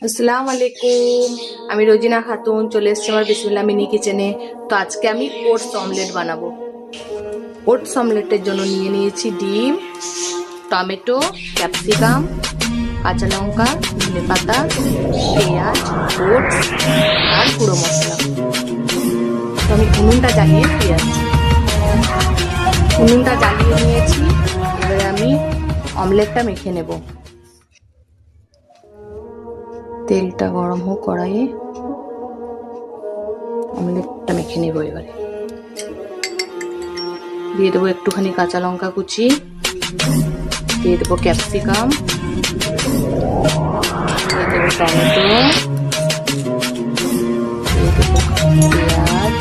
আসসালামু আলাইকুম। আমি রোজিনা খাতুন চলে এসেছি আমার বিসমিল্লাহ মিনি কিচেনে। তো আজকে আমি ওটস অমলেট বানাবো। ওটস অমলেটের জন্য নিয়ে নিয়েছি ডিম, টমেটো, ক্যাপসিকাম, কাঁচা লঙ্কা, ধনে পাতা, পেঁয়াজ, ওটস আর গুঁড়ো মশলা। তো আমি উনুনটা জ্বালিয়ে নিয়েছি। এবারে আমি অমলেটটা মেখে নেব। তেলটা গরম হোক কড়াইয়ে, অমলেটটা মেখে নেব। এবারে দিয়ে দেবো একটুখানি কাঁচা লঙ্কা কুচি, দিয়ে দেবো ক্যাপসিকাম, দিয়ে দেবো টমেটো, দিয়ে দেবো পেঁয়াজ,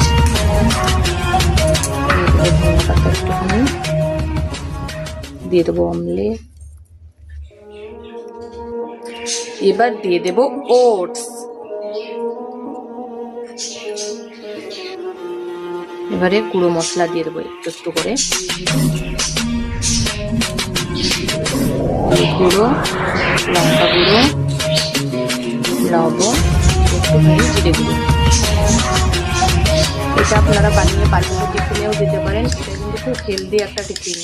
দিয়ে দেবো ধনে পাতা একটুখানি, দিয়ে দেবো অমলেট। এবার দিয়ে দেবো ওটস। এবারে গুঁড়ো মশলা দিয়ে দেবো একটু একটু করে, গুঁড়ো লঙ্কা গুঁড়ো, লবণ, একটুখানি জিরে গুঁড়ো। এটা আপনারা বানিয়ে বাচ্চাদের টিফিনেও দিতে পারেন। এটা কিন্তু খুব হেলদি একটা টিফিন।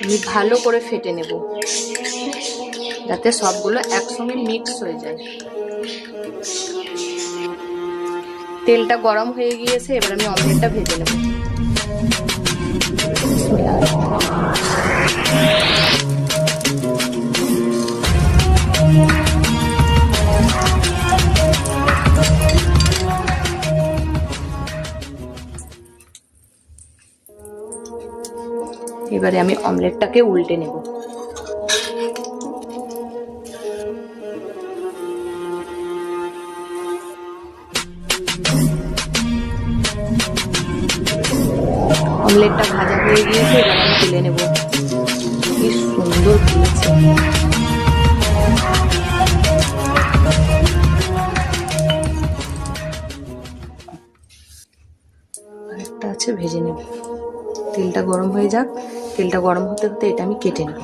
আমি ভালো করে ফেটে নেব যাতে সবগুলো একসঙ্গে মিক্স হয়ে যায়। তেলটা গরম হয়ে গিয়েছে, এবার আমি অমলেটটা ভেজে নেব। এবারে আমি অমলেটটাকে উল্টে নেব। অমলেটটা ভাজা হয়ে গিয়েছে, এবার আমি তুলে নেব। কি সুন্দর ফুলেছে। আরেকটা আছে, ভেজে নেব। তেলটা গরম হয়ে যাক, তেলটা গরম হতে হতে এটা আমি কেটে নেব।